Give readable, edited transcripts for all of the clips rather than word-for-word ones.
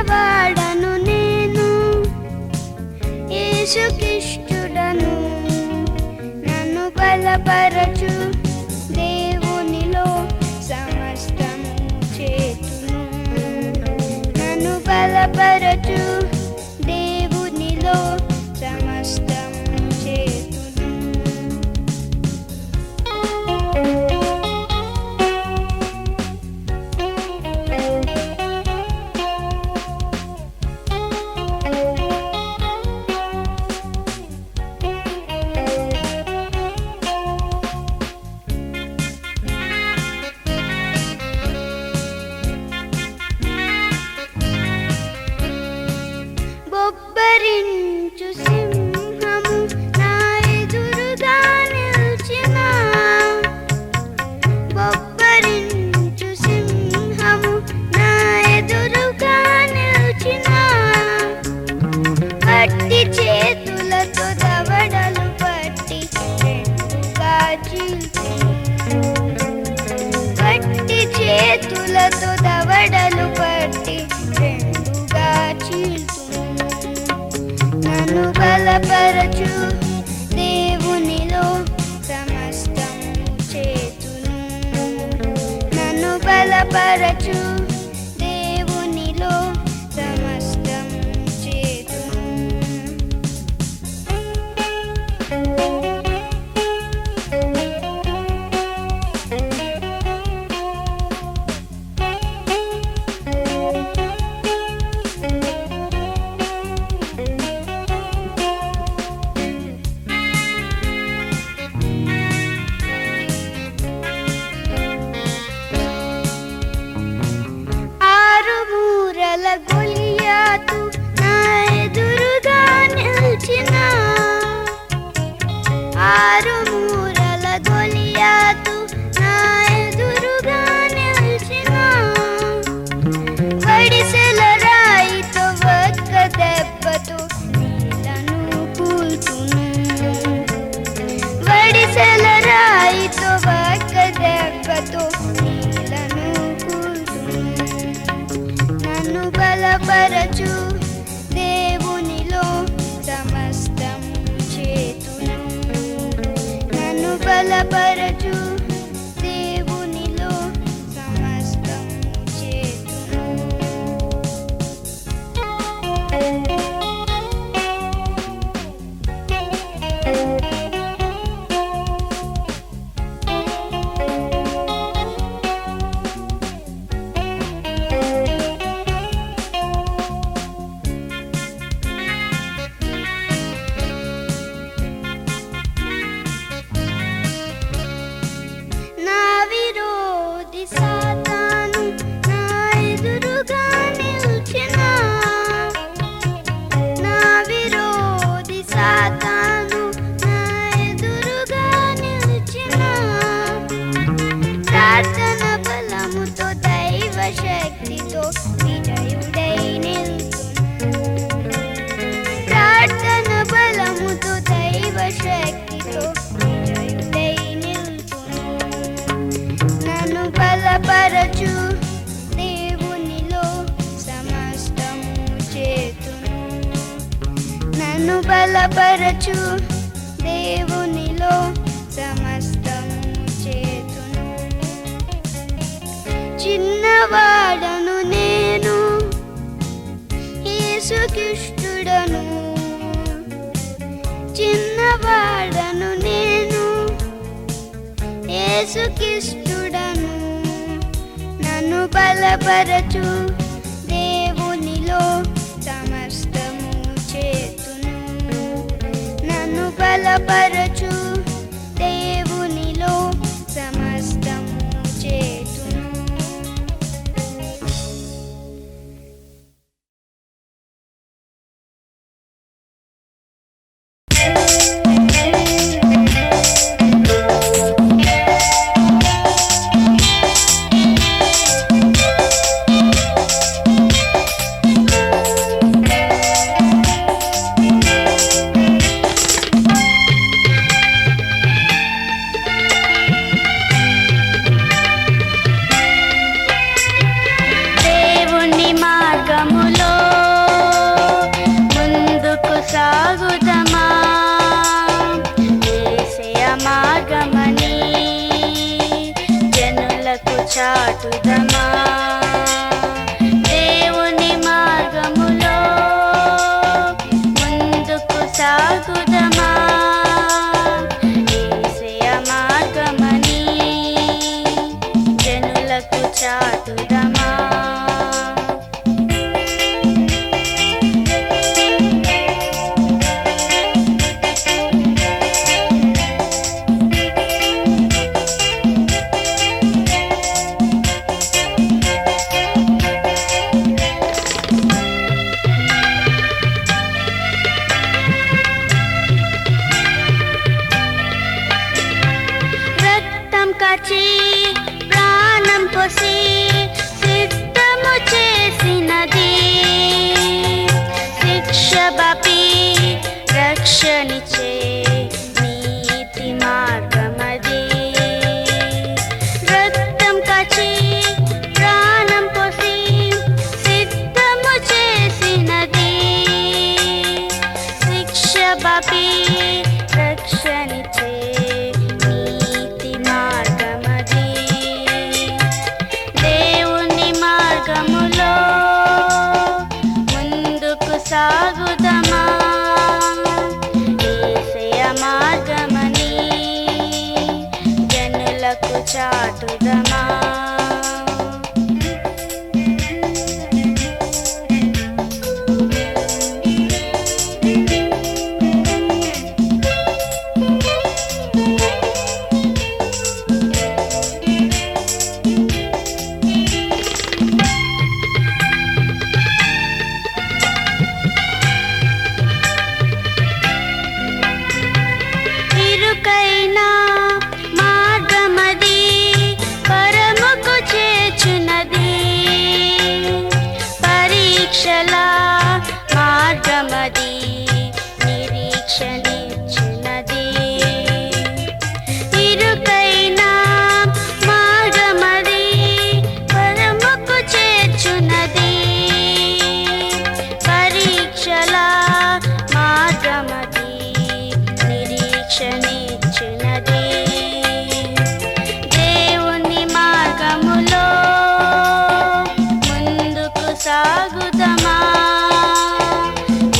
చిన్నవాడను నేను యేసుక్రీస్తుడను నన్ను బలపరచు దేవునిలో సమస్తము చేతును నన్ను బలపరచు దేవునిలో సమస్తము చేతును బొబ్బరించు సింహము నా ఎదురుగా నిల్చిన బొబ్బరించు సింహము నా ఎదురుగా నిల్చిన పట్టి చేతులతో దవడలు పట్టి రెండుగా చీల్చును పట్టి చేతులతో దవడలు పట్టి రెండుగా చీల్చును నన్ను బలపరచు దేవునిలో సమస్తము చేతును నన్ను బలపరచు దేవునిలో సమస్తము చేతును ఆరు మూరల గొలియాతు నా ఎదురుగా నిల్చిన ఆరు మూరల గొలియాతు నా ఎదురుగా నిల్చిన వడిసెల రాయితో ఒక్క దెబ్బతో నీలను కూల్చును వడిసెల రాయితో ఒక్క దెబ్బతో నీలను కూల్చును నన్ను బలపరచు దేవునిలో సమస్తము చేతును నన్ను బలపరచు దేవునిలో సమస్తము చేతును నా విరోధి సాతాను నా ఎదురుగా నిల్చిన నా విరోధి సాతాను నా ఎదురుగా నిల్చిన ప్రార్థన బలముతో దైవ శక్తితో విజయుడై నిల్చును ప్రార్థన బలముతో దైవ శక్తితో విజయుడై నిల్చును నన్ను బలపరచు దేవునిలో సమస్తము చేతును నన్ను బలపరచు దేవునిలో సమస్తము చేతును చిన్నవాడను నేను యేసుక్రీస్తుడను చిన్నవాడను నేను యేసుక్రీస్తుడను నన్ను బలపరచు దేవునిలో సమస్తము చేతును నన్ను బలపరచు దేవునిలో సమస్తము చేతును చాటుదమా దేవుని మార్గములో ముందుకు సాగుదమా యేసయ్య మార్గమని జనులకు చాటుదమా కాచి ప్రాణం పోసి సిద్ధము చేసినది శిక్ష బాపి రక్షణిచ్చే నీతి మార్గమది రక్తం కాచి ప్రాణం పోసి సిద్ధము చేసినది శిక్ష బాపి రక్షణిచ్చే సాగుదమా యేసయ్య మార్గమని జనులకు చాటుదమా ఇరుకైనా మార్గమది పరముకు చేర్చునది పరీక్షల మార్గమది నిరీక్షనిచ్చునది ఇరుకైనా మార్గమది పరముకు చేర్చునది పరీక్షల మార్గమది నిరీక్షనిచ్చునది దేవుని మార్గములో ముందుకు సాగుదమా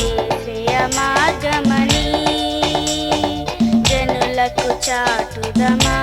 యేసయ్య మార్గమని జనులకు చాటుదమా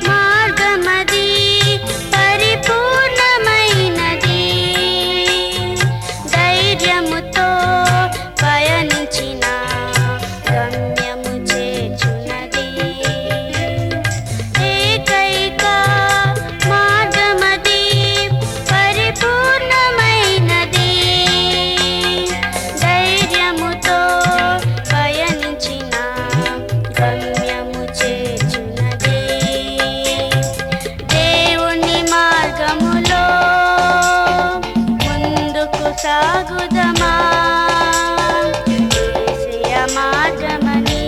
మార్గమది పరిపూర్ణమైనది ధైర్యముతో పయనించిన గమ్యము చేర్చునది ఏకైక మార్గమది పరిపూర్ణమైనది ధైర్యముతో పయనించిన గమ్యము చేర్చునది దేవుని మార్గములో ముందుకు సాగుదమా యేసయ్య మార్గమని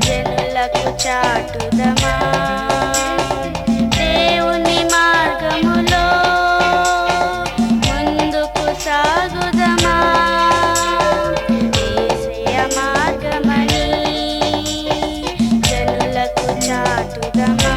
జనులకు చాటుదమా దేవుని మార్గములో ముందుకు సాగుదమా యేసయ్య మార్గమని జనులకు చాటుదమా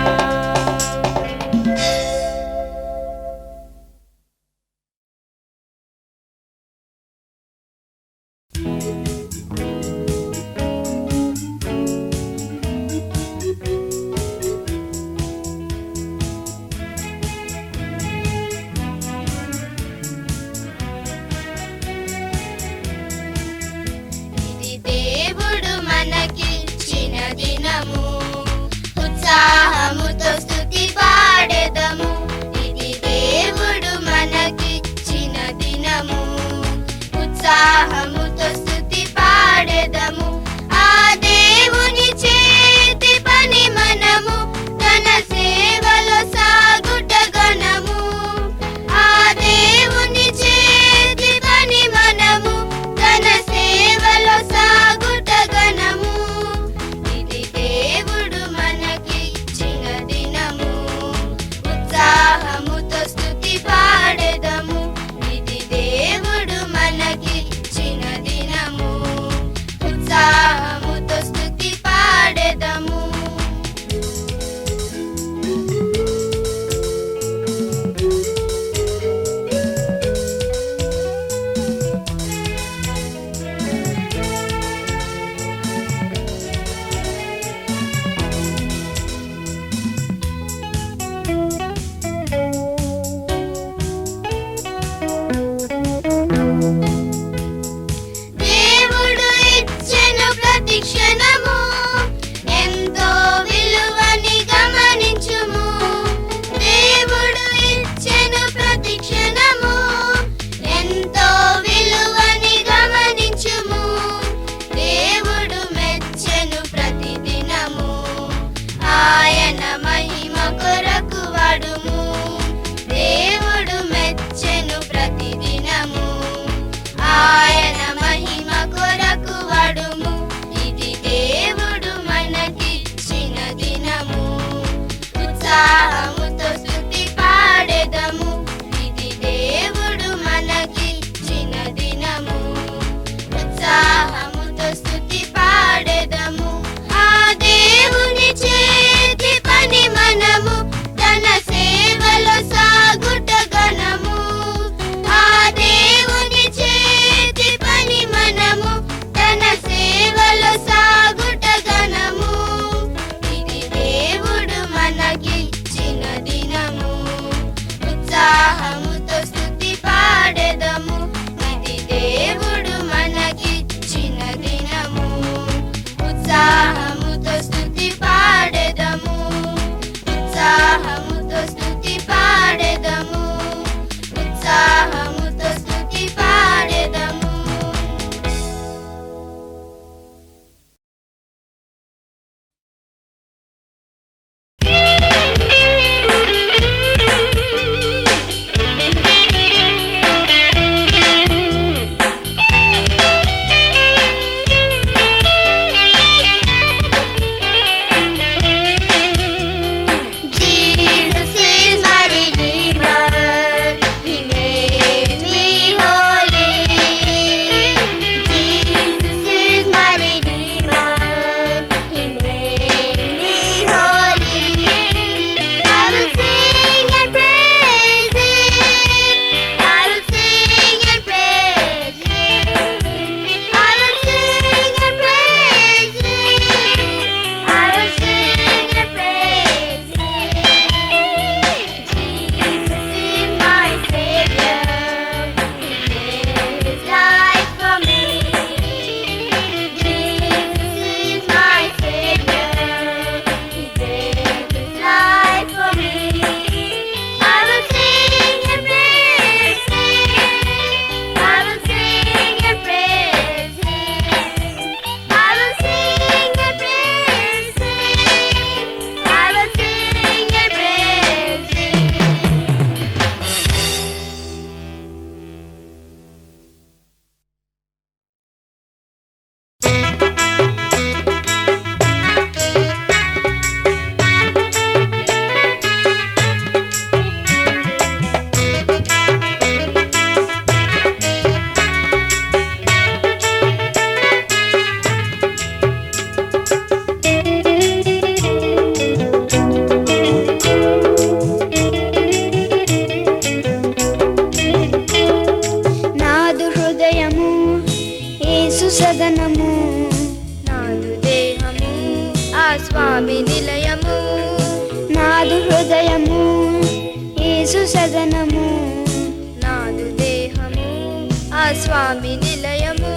స్వామి నిలయము. నాదు హృదయము యేసు సదనము, నాదు దేహము ఆ స్వామి నిలయము.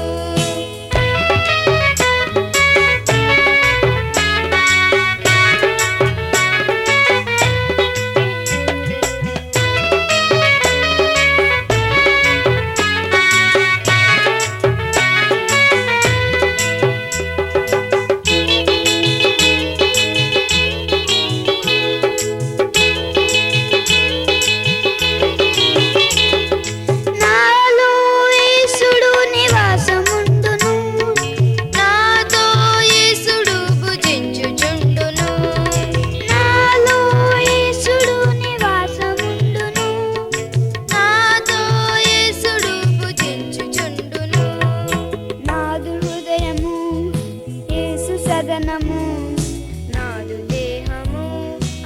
నాదు దేహము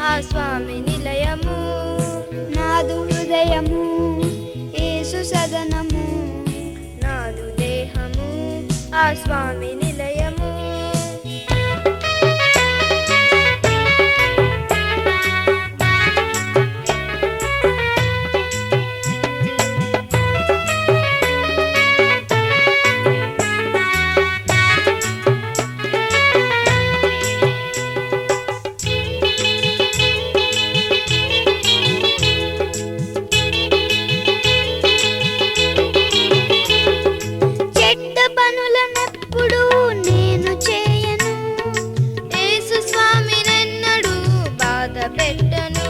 ఆ స్వామి నిలయము. నాదు హృదయము యేసు సదనము, నాదు దేహము ఆ స్వామి నిలయము. పనులనెప్పుడు నేను చేయను, యేసు స్వామినెన్నడూ బాధ పెట్టను.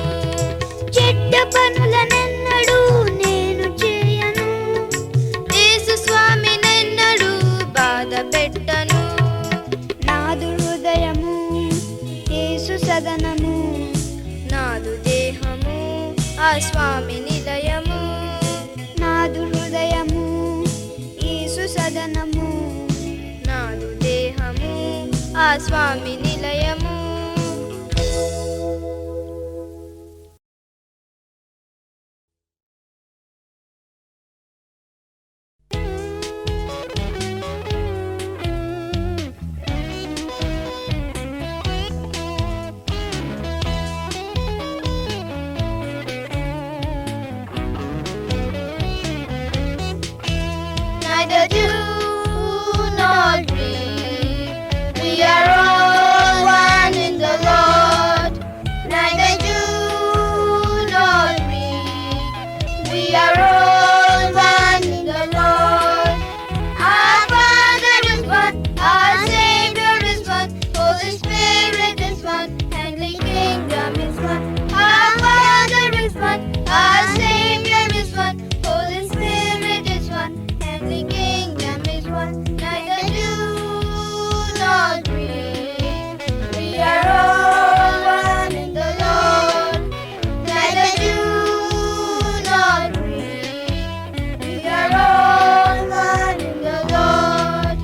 చెడ్డ పనులనెన్నడూ నేను చేయను, యేసు స్వామినెన్నడూ బాధ పెట్టను. నాదు హృదయము యేసు సదనము, నాదు దేహము ఆ స్వామి నిలయము. నాదు హృదయము యేసు సదనము, నాదు దేహము ఆ స్వామి నిలయము. Neither do nor grieve, we are all one in the Lord. Neither do nor grieve, we are all one in the Lord. Our Father is one, our Savior is one, Holy Spirit is one, Heavenly Kingdom is one. Our Father is one, our Savior is one, Holy Spirit is one, Heavenly Kingdom is one. Neither do nor grieve, we are all one in the Lord. Neither do nor grieve, we are all one in the Lord.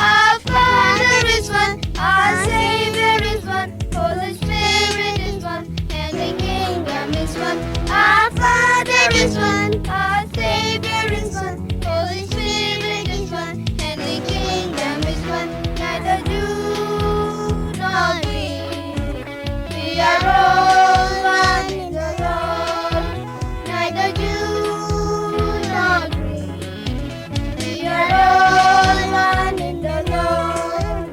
Our Father is one, our Savior is one, Holy Spirit is one, and the Kingdom is one. Our Father is one, our Savior is one, Holy Spirit is one, and the Kingdom is one. Neither do nor grieve, we are all one in the Lord. Neither do nor grieve, we are all one in the Lord.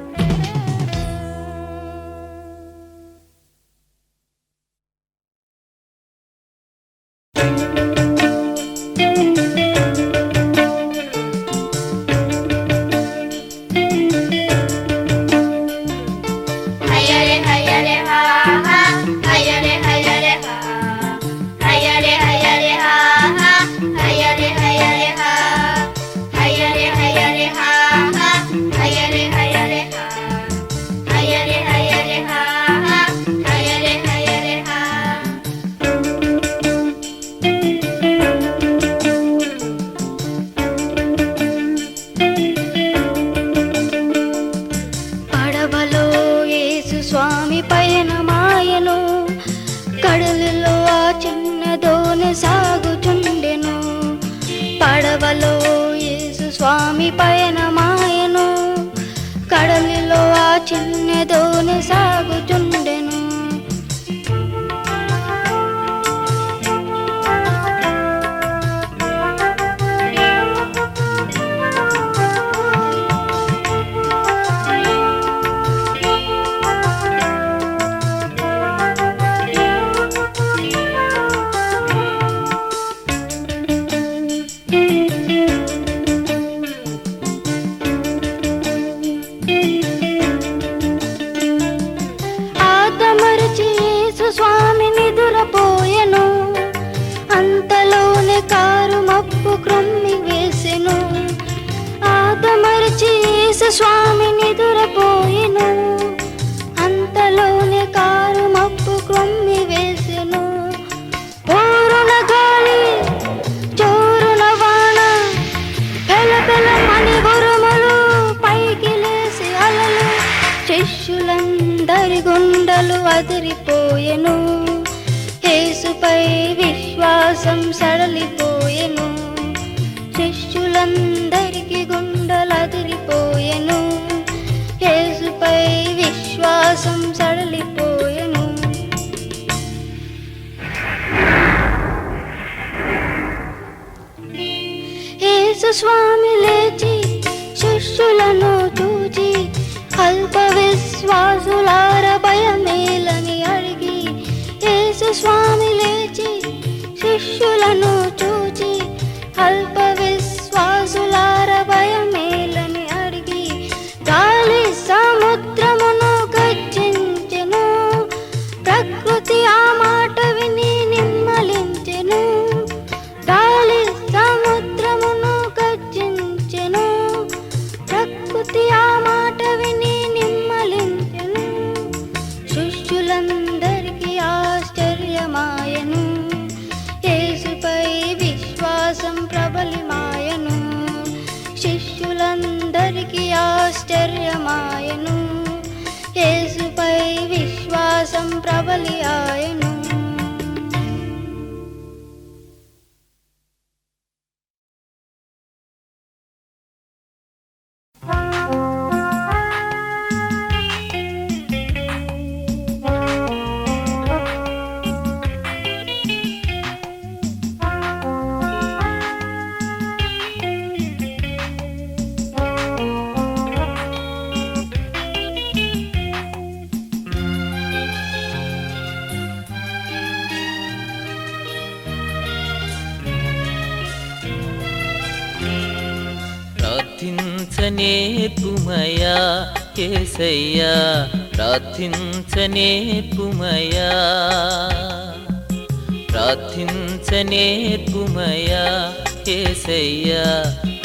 Hayare hayare ha ha, hayare hayare ha, hayare hayare ha ha, hayare hayare ha, hayare hayare ha ha, hayare hayare ha, hayare hayare ha ha, hayare hayare ha. పడవలో యేసు స్వామి పయనమాయను, కడలిలో ఆ చిన్న దోణి సాగుచుండెను. పడవలో యేసు స్వామి పయనమాయను, కడలిలో ఆ చిన్న దోణి సాగుచుండెను. స్వామి నిదురపోయెను, అంతలోనే car మబ్బు క్రొమ్మి వేసెను. ఆదమరచి యేసు స్వామి నిదురపోయెను, అంతలోనే కారు మబ్బు క్రొమ్మి వేసెను. పోరున గాలి జోరున వాన, పెల పెల మణి గురుములు పైకి లేసి అలలు, శిష్యులందరి గుండెలు అదిరిపోయెను. యేసుపై విశ్వాసం సడలిపోయెను, శిష్యులందరికి గుండెలు అదిరిపోయెను. యేసుపై విశ్వాసం సడలిపోయెను. యేసు స్వామి లేచి శిష్యులను చూచి, అల్ప విశ్వాసులార భయమేలని అడిగి. యేసు స్వామి లేచి శిష్యులను చూచి, అల్ప విశ్వాసులార భయమేలని అడిగి. గాలి సముద్రమును గర్జించెను, ప్రకృతి ఆ మాట విని నిమ్మలించెను. గాలి సముద్రమును గర్జించెను, ప్రకృతి ఆ మాట విని నిమ్మలించెను. శిష్యులందరికీ ఆశ్చర్యమాయెను, యేసుపై విశ్వాసం ప్రబలిమాయెను. శిష్యులందరికీ ఆశ్చర్యమాయెను, యేసుపై విశ్వాసం ప్రబలి ఆయెను. ప్రార్థించనేర్పుమయా యేసయ్యా, ప్రార్థించనేర్పుమయా, ప్రార్థించనేర్పుమయా యేసయ్యా,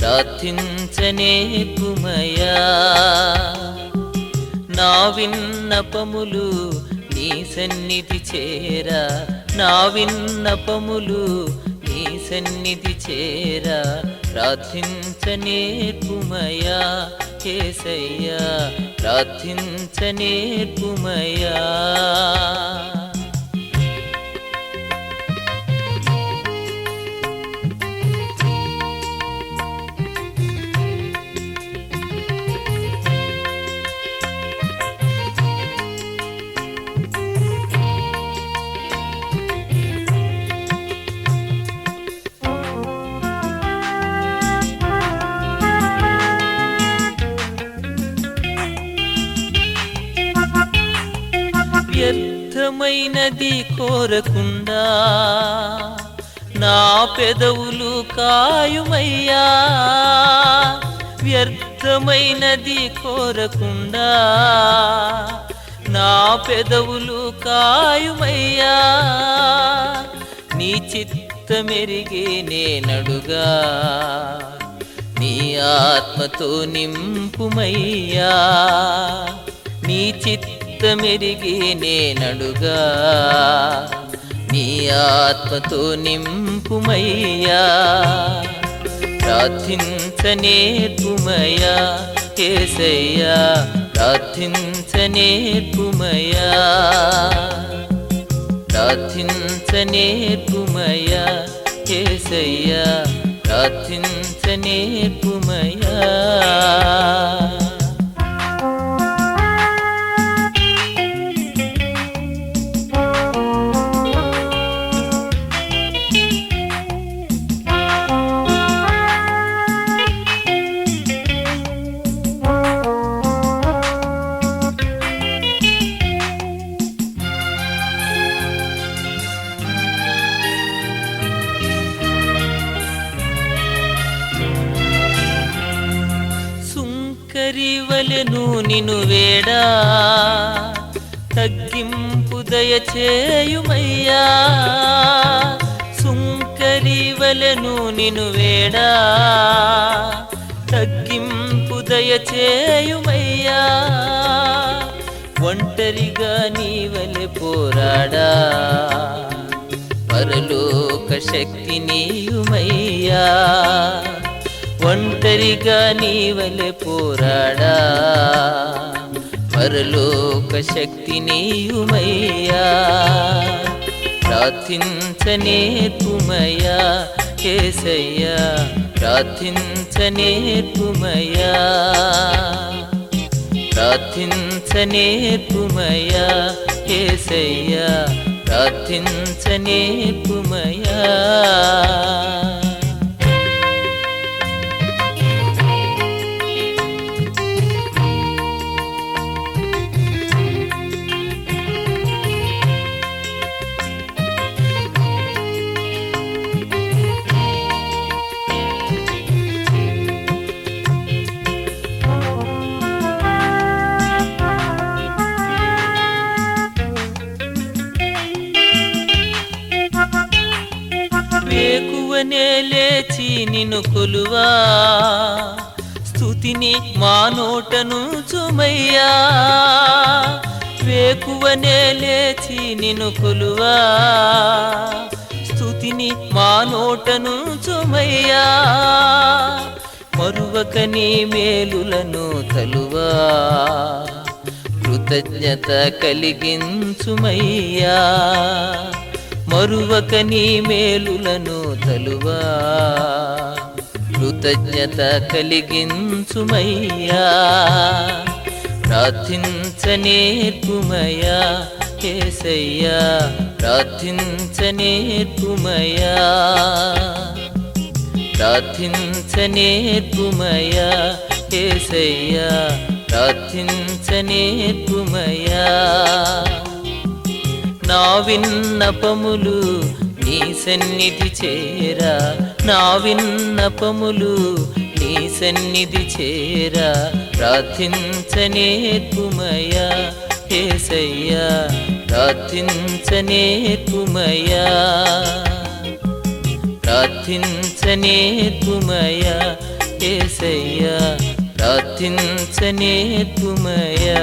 ప్రార్థించనేర్పుమయా. నా విన్నపములు నీ సన్నిధి చేరా, నా విన్నపములు నీ సన్నిధి చేరా. ప్రార్థించనేర్పుమయా యేసయ్యా, ప్రార్థించనేర్పుమయా. వ్యర్థమైనది కోరకుండా నా పెదవులు కాయుమయ్యా, వ్యర్థమైనది కోరకుండా నా పెదవులు కాయుమయ్యా. నీ చిత్తమెరిగే నేనడుగా, నీ ఆత్మతో నింపుమయ్యా. నీ చిత్తమెరిగే నేనడుగా, నీ ఆత్మతో నింపుమయ్యా. ప్రార్థించనేర్పుమయా యేసయ్యా, ప్రార్థించనేర్పుమయా, ప్రార్థించనేర్పుమయా యేసయ్యా, ప్రార్థించనేర్పుమయా. వలెను నిను వేడా తగ్గింపు దయచేయుమయ్యా సుంకరి వలెను నిను వేడా తగ్గింపు దయచేయుమయ్యా ఒంటరిగా నీవలె పోరాడా పరలోక శక్తి నీయుమయ్యా ఒంటరిగా నీవలె పోరాడా పరలోక శక్తి నీయుమయ్యా ప్రార్థించనేర్పుమయ్యా యేసయ్యా ప్రార్థించనేర్పుమయ్యా ప్రార్థించనేర్పుమయ్యా యేసయ్యా ప్రార్థించనేర్పుమయ్యా వేకువనే లేచి నిన్ను కొలువా స్తుతిని మా నోటను చుమయ్యా వేకువనే లేచి నిన్ను కొలువా స్తుతిని మా నోటను చుమయ్యా మరువక నీ మేలులను తలువా కృతజ్ఞత కలిగించుమయ్యా మరువక నీ మేలులను తలువా కృతజ్ఞత కలిగించుమయ్యా ప్రార్థించనేర్పుమయ్యా యేసయ్యా ప్రార్థించనేర్పుమయ్యా ప్రార్థించనేర్పుమయ్యా యేసయ్యా ప్రార్థించనేర్పుమయ్యా నా విన్నపములు నీ సన్నిధి చేరా నా విన్నపములు నీ సన్నిధి చేరా ప్రార్థించనేర్పుమయ్యా యేసయ్యా ప్రార్థించనేర్పుమయ్యా ప్రార్థించనేర్పుమయ్యా యేసయ్యా ప్రార్థించనేర్పుమయ్యా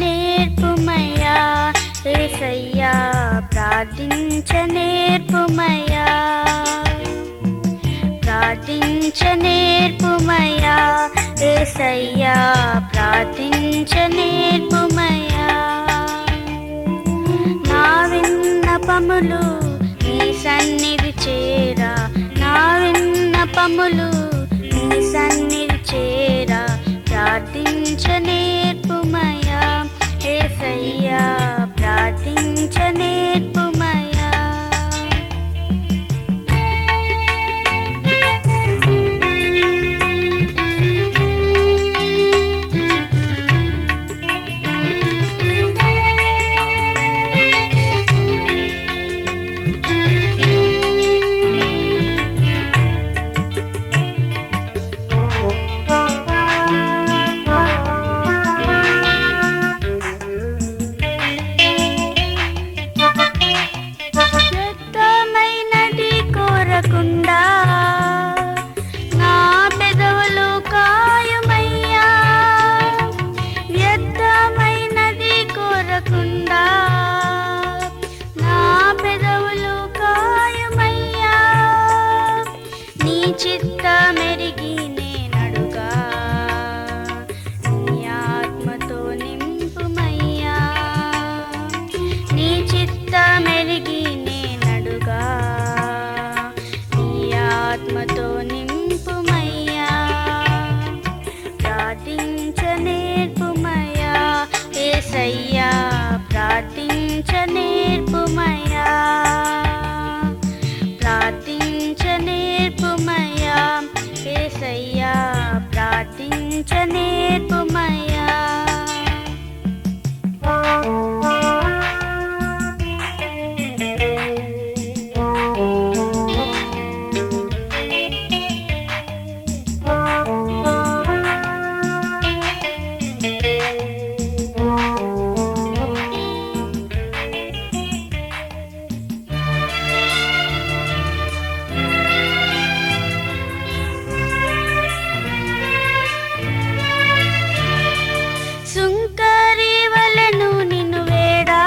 ప్రార్థించనేర్పుమయ్యా యేసయ్యా ప్రార్థించనేర్పుమయ్యా ప్రార్థించనేర్పుమయ్యా యేసయ్యా ప్రార్థించనేర్పుమయ్యా నా విన్నపములు నీ సన్నిధి చేరా నా విన్నపములు నీ సన్నిధి చేరా ప్రార్థించనేర్పుమయ్యా యేసయ్యా ప్రార్థించనేర్పుమయ్యా చిత్తమెరిగి నేను నేర్పుమయ్యా ప్రార్థించ నేర్పుమయ్యా యేసయ్యా ప్రార్థించ నేర్పుమయ్యా సుంకరి వలెను నిన్ను వేడా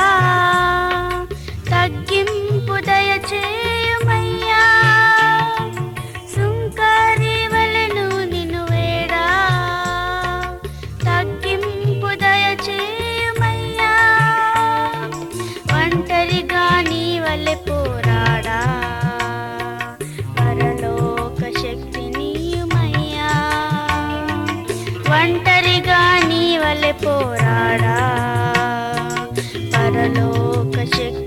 తగ్గింపు దయచేయుమయ్యా సుంకరి వలెను నిన్ను వేడా తగ్గింపు దయచేయుమయ్యా ఒంటరిగా నీ వలె పోరాడా పరలోక శక్తి నీయుమయ్యా ఒంటరిగా నీ వలె పోరాడా పరలోక శక్తి